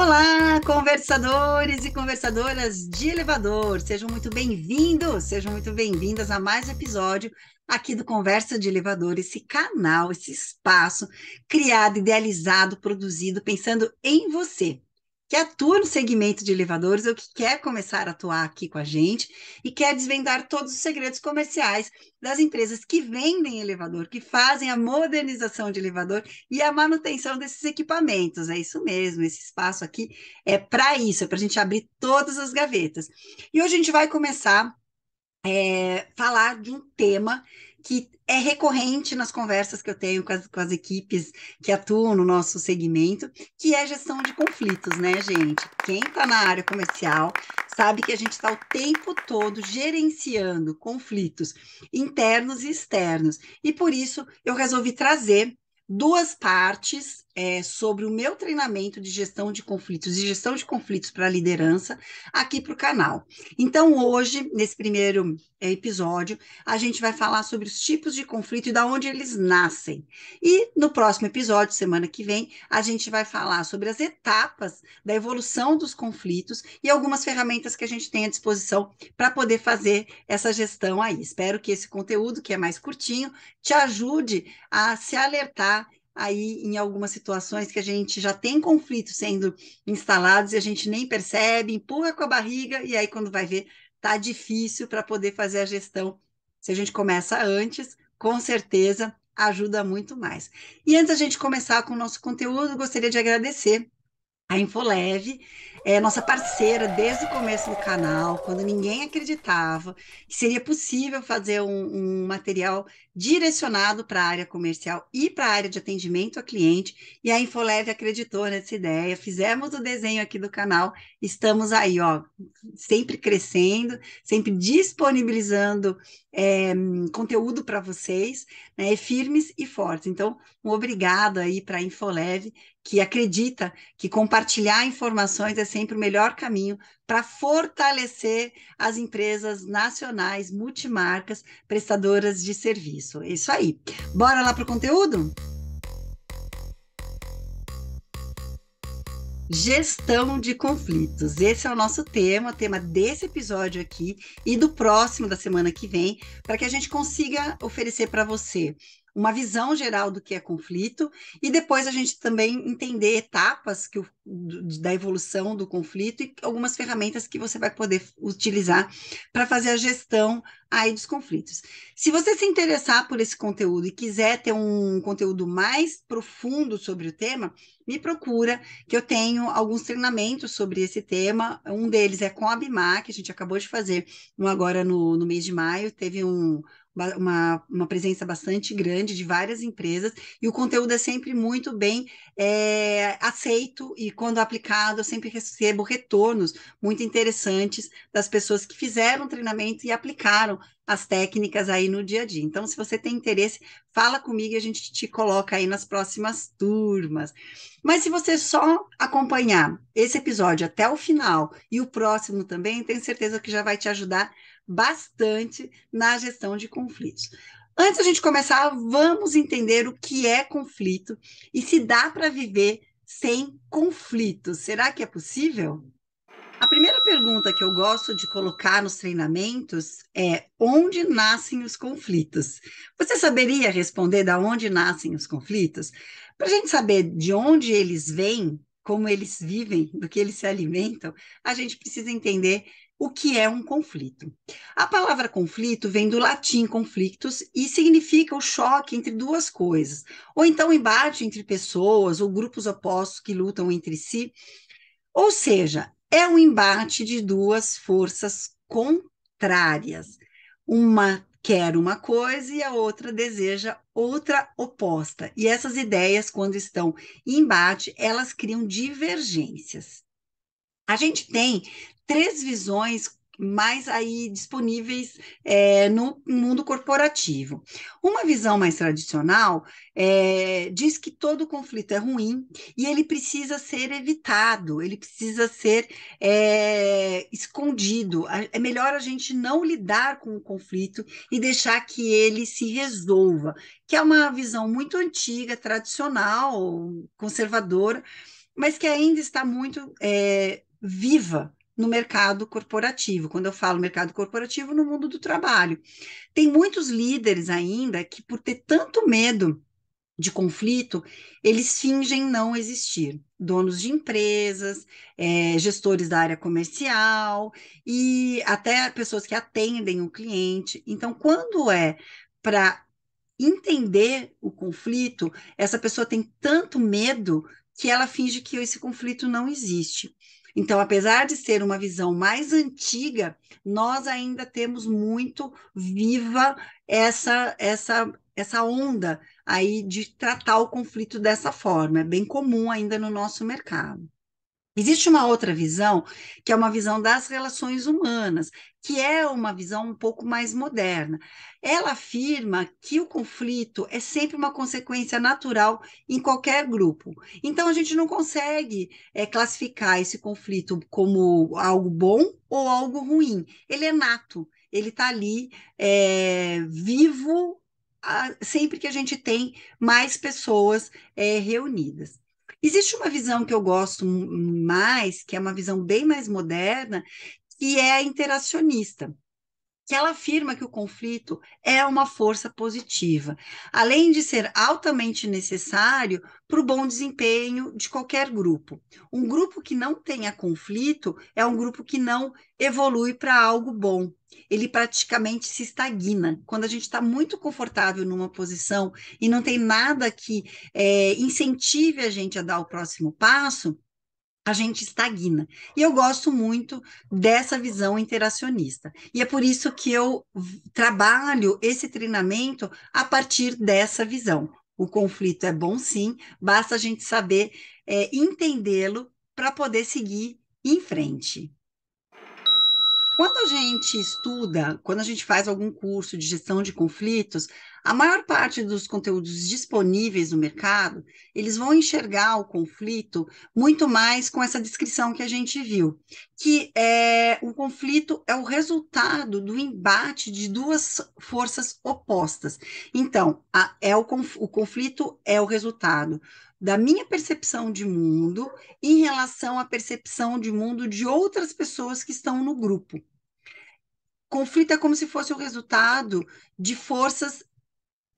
Olá, conversadores e conversadoras de elevador, sejam muito bem-vindos, sejam muito bem-vindas a mais um episódio aqui do Conversa de Elevador, esse canal, esse espaço criado, idealizado, produzido, pensando em você, que atua no segmento de elevadores ou que quer começar a atuar aqui com a gente e quer desvendar todos os segredos comerciais das empresas que vendem elevador, que fazem a modernização de elevador e a manutenção desses equipamentos. É isso mesmo, esse espaço aqui é para isso, é para a gente abrir todas as gavetas. E hoje a gente vai começar falar de um tema que é recorrente nas conversas que eu tenho com as equipes que atuam no nosso segmento, que é gestão de conflitos, né, gente? Quem está na área comercial sabe que a gente está o tempo todo gerenciando conflitos internos e externos. E por isso eu resolvi trazer duas partes sobre o meu treinamento de gestão de conflitos e gestão de conflitos para liderança aqui para o canal. Então, hoje, nesse primeiro episódio, a gente vai falar sobre os tipos de conflito e da onde eles nascem. E no próximo episódio, semana que vem, a gente vai falar sobre as etapas da evolução dos conflitos e algumas ferramentas que a gente tem à disposição para poder fazer essa gestão aí. Espero que esse conteúdo, que é mais curtinho, te ajude a se alertar aí em algumas situações que a gente já tem conflitos sendo instalados e a gente nem percebe, empurra com a barriga e aí quando vai ver tá difícil para poder fazer a gestão. Se a gente começa antes, com certeza ajuda muito mais. E antes da gente começar com o nosso conteúdo, gostaria de agradecer a Infoleve é nossa parceira desde o começo do canal, quando ninguém acreditava que seria possível fazer um material direcionado para a área comercial e para a área de atendimento ao cliente, e a Infoleve acreditou nessa ideia. Fizemos o desenho aqui do canal, estamos aí, ó, sempre crescendo, sempre disponibilizando conteúdo para vocês, né, firmes e fortes. Então, um obrigado aí para a Infoleve, que acredita que compartilhar informações é sempre o melhor caminho para fortalecer as empresas nacionais, multimarcas, prestadoras de serviço. É isso aí. Bora lá para o conteúdo? Gestão de conflitos. Esse é o nosso tema, o tema desse episódio aqui e do próximo da semana que vem, para que a gente consiga oferecer para você uma visão geral do que é conflito e depois a gente também entender etapas da evolução do conflito e algumas ferramentas que você vai poder utilizar para fazer a gestão aí dos conflitos. Se você se interessar por esse conteúdo e quiser ter um conteúdo mais profundo sobre o tema, me procura que eu tenho alguns treinamentos sobre esse tema. Um deles é com a Abimar, que a gente acabou de fazer um agora no mês de maio. Teve uma presença bastante grande de várias empresas, e o conteúdo é sempre muito bem aceito, e quando aplicado, eu sempre recebo retornos muito interessantes das pessoas que fizeram o treinamento e aplicaram as técnicas aí no dia a dia. Então, se você tem interesse, fala comigo e a gente te coloca aí nas próximas turmas. Mas se você só acompanhar esse episódio até o final e o próximo também, tenho certeza que já vai te ajudar bastante na gestão de conflitos. Antes da gente começar, vamos entender o que é conflito e se dá para viver sem conflitos. Será que é possível? A primeira pergunta que eu gosto de colocar nos treinamentos é: onde nascem os conflitos? Você saberia responder da onde nascem os conflitos? Para a gente saber de onde eles vêm, como eles vivem, do que eles se alimentam, a gente precisa entender o que é um conflito. A palavra conflito vem do latim conflictus e significa o choque entre duas coisas, ou então embate entre pessoas ou grupos opostos que lutam entre si. Ou seja, é um embate de duas forças contrárias. Uma quer uma coisa e a outra deseja outra oposta. E essas ideias, quando estão em embate, elas criam divergências. A gente tem três visões mais aí disponíveis no mundo corporativo. Uma visão mais tradicional diz que todo conflito é ruim e ele precisa ser evitado, ele precisa ser escondido. É melhor a gente não lidar com o conflito e deixar que ele se resolva, que é uma visão muito antiga, tradicional, conservadora, mas que ainda está muito viva no mercado corporativo. Quando eu falo mercado corporativo, no mundo do trabalho. Tem muitos líderes ainda que, por ter tanto medo de conflito, eles fingem não existir. Donos de empresas, gestores da área comercial e até pessoas que atendem o cliente. Então, quando é para entender o conflito, essa pessoa tem tanto medo que ela finge que esse conflito não existe. Então, apesar de ser uma visão mais antiga, nós ainda temos muito viva essa onda aí de tratar o conflito dessa forma. É bem comum ainda no nosso mercado. Existe uma outra visão, que é uma visão das relações humanas, que é uma visão um pouco mais moderna. Ela afirma que o conflito é sempre uma consequência natural em qualquer grupo. Então, a gente não consegue classificar esse conflito como algo bom ou algo ruim. Ele é nato, ele está ali vivo sempre que a gente tem mais pessoas reunidas. Existe uma visão que eu gosto mais, que é uma visão bem mais moderna, que é a interacionista, que ela afirma que o conflito é uma força positiva, além de ser altamente necessário para o bom desempenho de qualquer grupo. Um grupo que não tenha conflito é um grupo que não evolui para algo bom. Ele praticamente se estagna. Quando a gente está muito confortável numa posição e não tem nada que incentive a gente a dar o próximo passo, a gente estagna. E eu gosto muito dessa visão interacionista. E é por isso que eu trabalho esse treinamento a partir dessa visão. O conflito é bom, sim, basta a gente saber entendê-lo para poder seguir em frente. Quando a gente estuda, quando a gente faz algum curso de gestão de conflitos, a maior parte dos conteúdos disponíveis no mercado, eles vão enxergar o conflito muito mais com essa descrição que a gente viu, que o conflito é o resultado do embate de duas forças opostas. Então, o conflito é o resultado da minha percepção de mundo em relação à percepção de mundo de outras pessoas que estão no grupo. Conflito é como se fosse o resultado de forças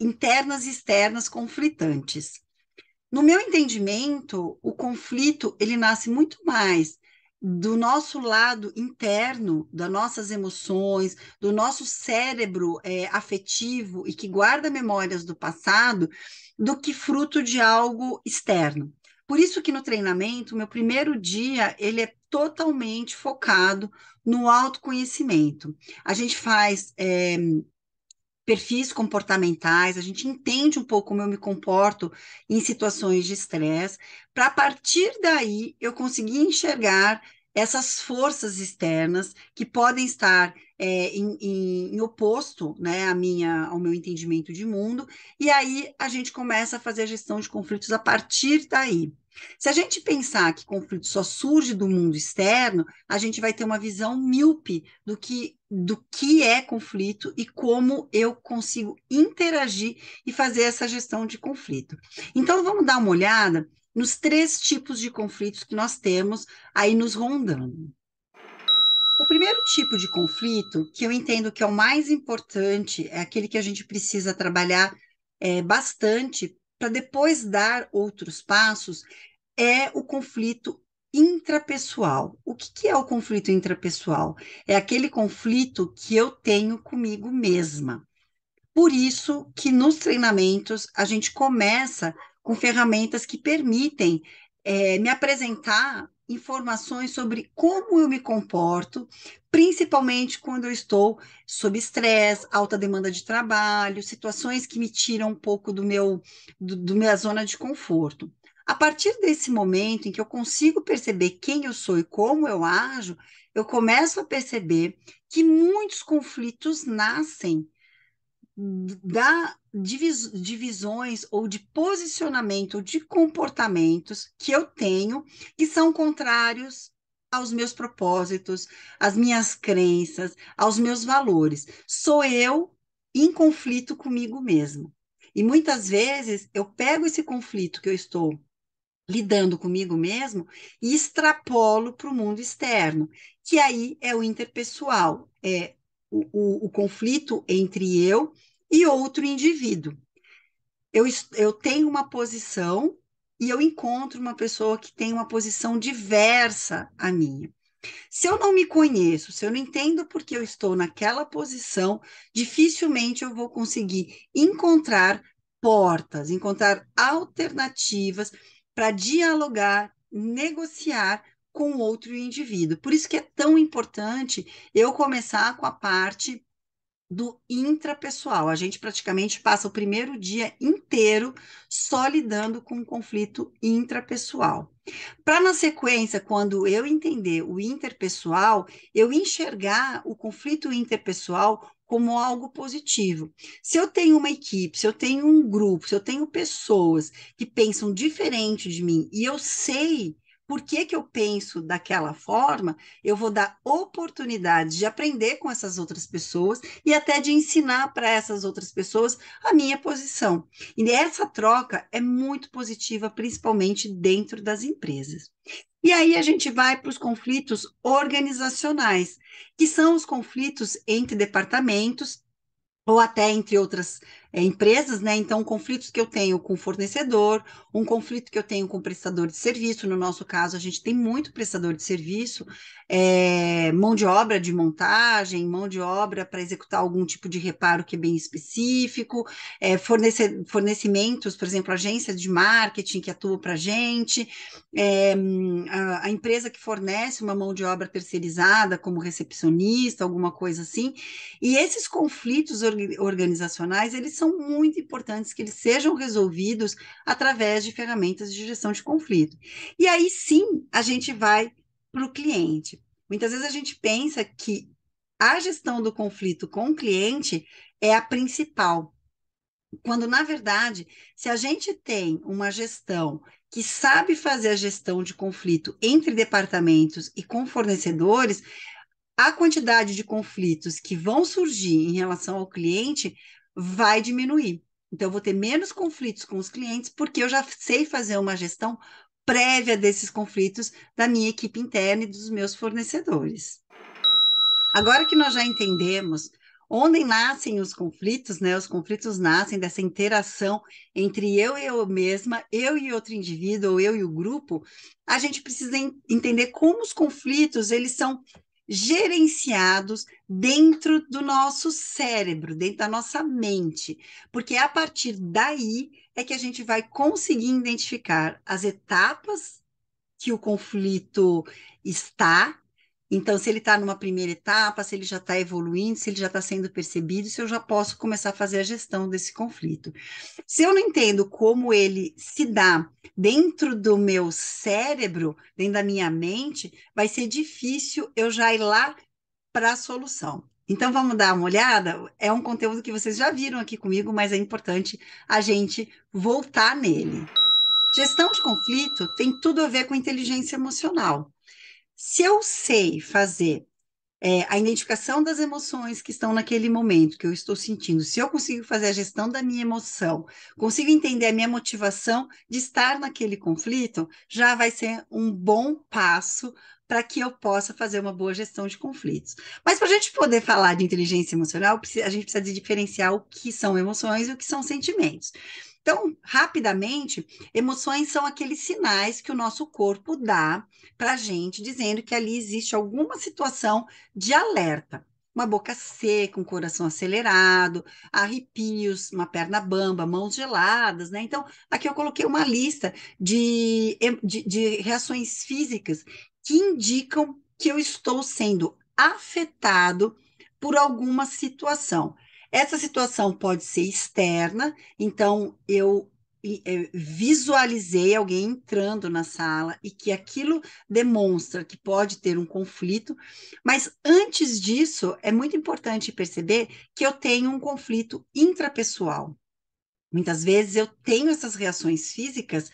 internas e externas conflitantes. No meu entendimento, o conflito ele nasce muito mais do nosso lado interno, das nossas emoções, do nosso cérebro afetivo e que guarda memórias do passado, do que fruto de algo externo. Por isso que no treinamento, meu primeiro dia, ele é totalmente focado no autoconhecimento. A gente faz perfis comportamentais, a gente entende um pouco como eu me comporto em situações de estresse, para a partir daí eu conseguir enxergar essas forças externas que podem estar em oposto, né, ao meu entendimento de mundo, e aí a gente começa a fazer a gestão de conflitos a partir daí. Se a gente pensar que conflito só surge do mundo externo, a gente vai ter uma visão míope do que é conflito e como eu consigo interagir e fazer essa gestão de conflito. Então, vamos dar uma olhada nos três tipos de conflitos que nós temos aí nos rondando. O primeiro tipo de conflito, que eu entendo que é o mais importante, é aquele que a gente precisa trabalhar bastante para depois dar outros passos, é o conflito intrapessoal. O que é o conflito intrapessoal? É aquele conflito que eu tenho comigo mesma. Por isso que nos treinamentos a gente começa com ferramentas que permitem me apresentar informações sobre como eu me comporto, principalmente quando eu estou sob estresse, alta demanda de trabalho, situações que me tiram um pouco do minha zona de conforto. A partir desse momento em que eu consigo perceber quem eu sou e como eu ajo, eu começo a perceber que muitos conflitos nascem divisões ou de posicionamento ou de comportamentos que eu tenho que são contrários aos meus propósitos, às minhas crenças, aos meus valores. Sou eu em conflito comigo mesma. E muitas vezes eu pego esse conflito que eu estou lidando comigo mesmo e extrapolo para o mundo externo, que aí é o interpessoal, é o conflito entre eu e outro indivíduo. Eu tenho uma posição e eu encontro uma pessoa que tem uma posição diversa à minha. Se eu não me conheço, se eu não entendo por que eu estou naquela posição, dificilmente eu vou conseguir encontrar portas, encontrar alternativas para dialogar, negociar com outro indivíduo. Por isso que é tão importante eu começar com a parte do intrapessoal. A gente praticamente passa o primeiro dia inteiro só lidando com o conflito intrapessoal. Para, na sequência, quando eu entender o interpessoal, eu enxergar o conflito interpessoal como algo positivo. Se eu tenho uma equipe, se eu tenho um grupo, se eu tenho pessoas que pensam diferente de mim e eu sei por que que eu penso daquela forma, eu vou dar oportunidade de aprender com essas outras pessoas e até de ensinar para essas outras pessoas a minha posição. E essa troca é muito positiva, principalmente dentro das empresas. E aí a gente vai para os conflitos organizacionais, que são os conflitos entre departamentos ou até entre outras empresas, né? Então, conflitos que eu tenho com o fornecedor, um conflito que eu tenho com o prestador de serviço. No nosso caso, a gente tem muito prestador de serviço, mão de obra de montagem, mão de obra para executar algum tipo de reparo que é bem específico, fornecimentos, por exemplo, agência de marketing que atua para a gente, a empresa que fornece uma mão de obra terceirizada, como recepcionista, alguma coisa assim. E esses conflitos organizacionais, eles são muito importantes que eles sejam resolvidos através de ferramentas de gestão de conflito. E aí sim, a gente vai para o cliente. Muitas vezes a gente pensa que a gestão do conflito com o cliente é a principal, quando na verdade, se a gente tem uma gestão que sabe fazer a gestão de conflito entre departamentos e com fornecedores, a quantidade de conflitos que vão surgir em relação ao cliente vai diminuir. Então, eu vou ter menos conflitos com os clientes, porque eu já sei fazer uma gestão prévia desses conflitos da minha equipe interna e dos meus fornecedores. Agora que nós já entendemos onde nascem os conflitos, né? Os conflitos nascem dessa interação entre eu e eu mesma, eu e outro indivíduo, ou eu e o grupo. A gente precisa entender como os conflitos eles são gerenciados dentro do nosso cérebro, dentro da nossa mente, porque é a partir daí é que a gente vai conseguir identificar as etapas que o conflito está. Então, se ele está numa primeira etapa, se ele já está evoluindo, se ele já está sendo percebido, se eu já posso começar a fazer a gestão desse conflito. Se eu não entendo como ele se dá dentro do meu cérebro, dentro da minha mente, vai ser difícil eu já ir lá para a solução. Então, vamos dar uma olhada? É um conteúdo que vocês já viram aqui comigo, mas é importante a gente voltar nele. Gestão de conflito tem tudo a ver com inteligência emocional. Se eu sei fazer a identificação das emoções que estão naquele momento que eu estou sentindo, se eu consigo fazer a gestão da minha emoção, consigo entender a minha motivação de estar naquele conflito, já vai ser um bom passo para que eu possa fazer uma boa gestão de conflitos. Mas para a gente poder falar de inteligência emocional, a gente precisa de diferenciar o que são emoções e o que são sentimentos. Então, rapidamente, emoções são aqueles sinais que o nosso corpo dá para a gente, dizendo que ali existe alguma situação de alerta. Uma boca seca, um coração acelerado, arrepios, uma perna bamba, mãos geladas, né? Então, aqui eu coloquei uma lista de reações físicas que indicam que eu estou sendo afetado por alguma situação. Essa situação pode ser externa, então visualizei alguém entrando na sala e que aquilo demonstra que pode ter um conflito, mas antes disso, é muito importante perceber que eu tenho um conflito intrapessoal. Muitas vezes eu tenho essas reações físicas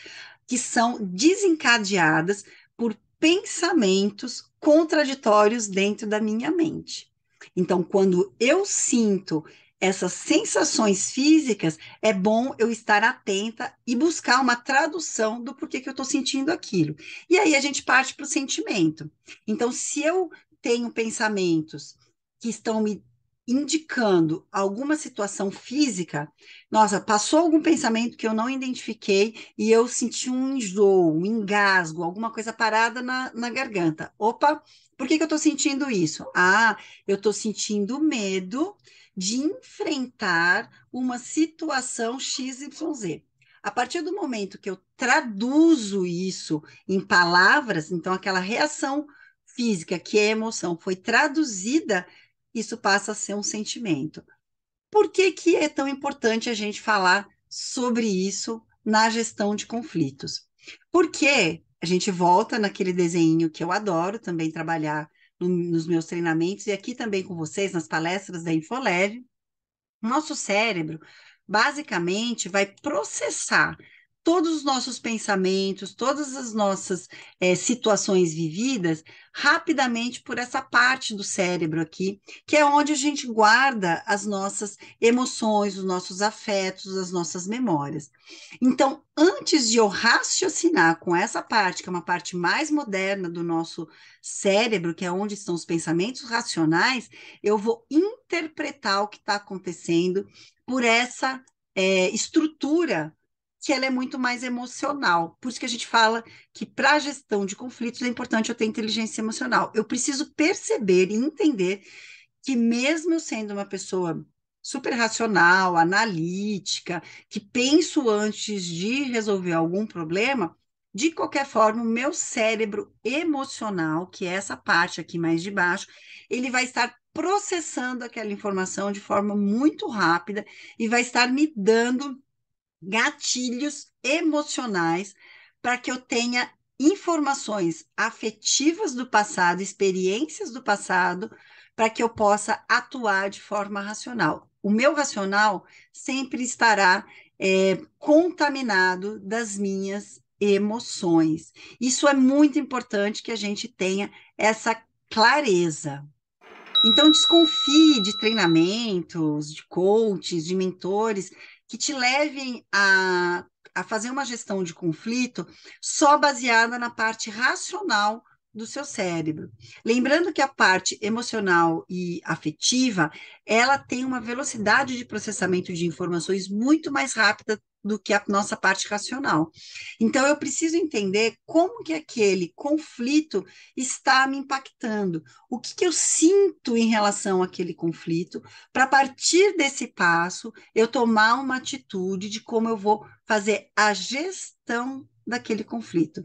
que são desencadeadas por pensamentos contraditórios dentro da minha mente. Então, quando eu sinto essas sensações físicas, é bom eu estar atenta e buscar uma tradução do porquê que eu estou sentindo aquilo. E aí a gente parte para o sentimento. Então, se eu tenho pensamentos que estão me indicando alguma situação física, nossa, passou algum pensamento que eu não identifiquei e eu senti um enjoo, um engasgo, alguma coisa parada na garganta. Opa, por que que eu estou sentindo isso? Ah, eu estou sentindo medo de enfrentar uma situação XYZ. A partir do momento que eu traduzo isso em palavras, então aquela reação física, que é emoção, foi traduzida, isso passa a ser um sentimento. Por que que é tão importante a gente falar sobre isso na gestão de conflitos? Porque a gente volta naquele desenho que eu adoro também trabalhar nos meus treinamentos e aqui também com vocês nas palestras da Infoleve. Nosso cérebro, basicamente, vai processar todos os nossos pensamentos, todas as nossas situações vividas, rapidamente por essa parte do cérebro aqui, que é onde a gente guarda as nossas emoções, os nossos afetos, as nossas memórias. Então, antes de eu raciocinar com essa parte, que é uma parte mais moderna do nosso cérebro, que é onde estão os pensamentos racionais, eu vou interpretar o que está acontecendo por essa estrutura que ela é muito mais emocional. Por isso que a gente fala que para a gestão de conflitos é importante eu ter inteligência emocional. Eu preciso perceber e entender que mesmo eu sendo uma pessoa super racional, analítica, que penso antes de resolver algum problema, de qualquer forma, o meu cérebro emocional, que é essa parte aqui mais de baixo, ele vai estar processando aquela informação de forma muito rápida e vai estar me dando gatilhos emocionais para que eu tenha informações afetivas do passado, experiências do passado, para que eu possa atuar de forma racional. O meu racional sempre estará contaminado das minhas emoções. Isso é muito importante que a gente tenha essa clareza. Então, desconfie de treinamentos, de coaches, de mentores que te levem a fazer uma gestão de conflito só baseada na parte racional do seu cérebro. Lembrando que a parte emocional e afetiva, ela tem uma velocidade de processamento de informações muito mais rápida do que a nossa parte racional. Então, eu preciso entender como que aquele conflito está me impactando, o que que eu sinto em relação àquele conflito, para a partir desse passo eu tomar uma atitude de como eu vou fazer a gestão daquele conflito.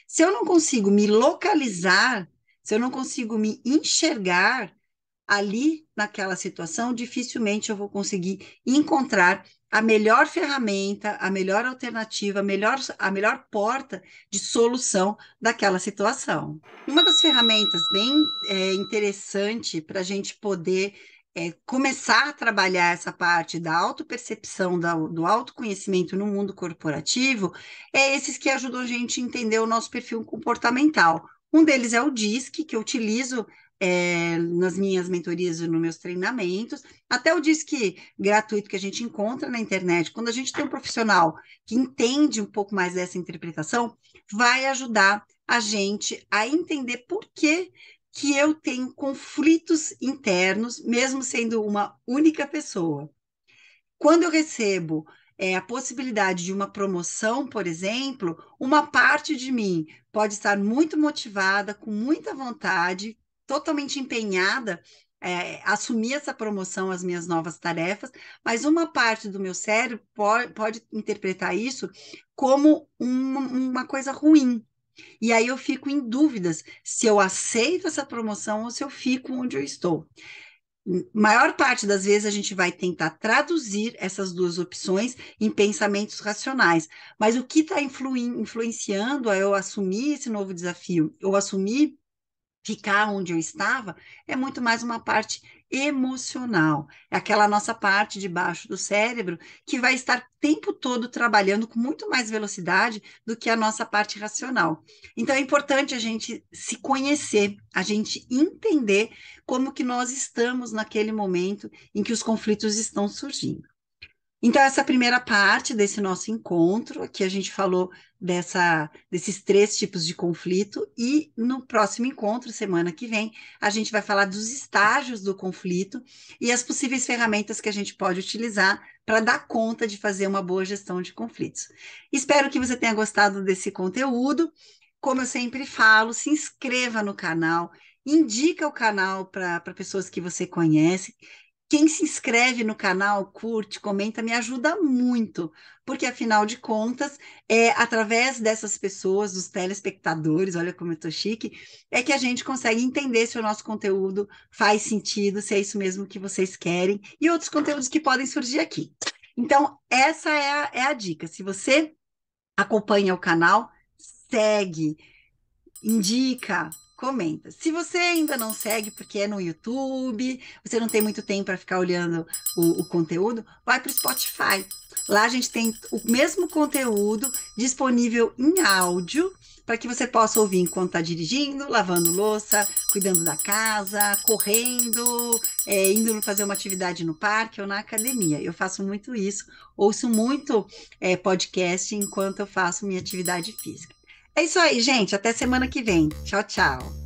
Se eu não consigo me localizar, se eu não consigo me enxergar ali naquela situação, dificilmente eu vou conseguir encontrar a melhor ferramenta, a melhor alternativa, a melhor porta de solução daquela situação. Uma das ferramentas bem interessante para a gente poder começar a trabalhar essa parte da autopercepção, do autoconhecimento no mundo corporativo, é esses que ajudam a gente a entender o nosso perfil comportamental. Um deles é o DISC, que eu utilizo nas minhas mentorias e nos meus treinamentos, até o DISC gratuito que a gente encontra na internet. Quando a gente tem um profissional que entende um pouco mais dessa interpretação, vai ajudar a gente a entender por que eu tenho conflitos internos, mesmo sendo uma única pessoa. Quando eu recebo a possibilidade de uma promoção, por exemplo, uma parte de mim pode estar muito motivada, com muita vontade, totalmente empenhada assumir essa promoção, as minhas novas tarefas, mas uma parte do meu cérebro pode interpretar isso como uma coisa ruim. E aí eu fico em dúvidas se eu aceito essa promoção ou se eu fico onde eu estou. Maior parte das vezes a gente vai tentar traduzir essas duas opções em pensamentos racionais. Mas o que está influenciando a eu assumir esse novo desafio, eu assumir ficar onde eu estava, é muito mais uma parte emocional. É aquela nossa parte de baixo do cérebro que vai estar o tempo todo trabalhando com muito mais velocidade do que a nossa parte racional. Então é importante a gente se conhecer, a gente entender como que nós estamos naquele momento em que os conflitos estão surgindo. Então, essa primeira parte desse nosso encontro, aqui a gente falou desses três tipos de conflito, e no próximo encontro, semana que vem, a gente vai falar dos estágios do conflito e as possíveis ferramentas que a gente pode utilizar para dar conta de fazer uma boa gestão de conflitos. Espero que você tenha gostado desse conteúdo. Como eu sempre falo, se inscreva no canal, indica o canal para pessoas que você conhece. Quem se inscreve no canal, curte, comenta, me ajuda muito, porque afinal de contas, é através dessas pessoas, dos telespectadores, olha como eu tô chique, é que a gente consegue entender se o nosso conteúdo faz sentido, se é isso mesmo que vocês querem, e outros conteúdos que podem surgir aqui. Então, essa é a dica. Se você acompanha o canal, segue, indica, comenta. Se você ainda não segue, porque é no YouTube, você não tem muito tempo para ficar olhando o conteúdo, vai para o Spotify. Lá a gente tem o mesmo conteúdo disponível em áudio para que você possa ouvir enquanto está dirigindo, lavando louça, cuidando da casa, correndo, indo fazer uma atividade no parque ou na academia. Eu faço muito isso, ouço muito podcast enquanto eu faço minha atividade física. É isso aí, gente. Até semana que vem. Tchau, tchau.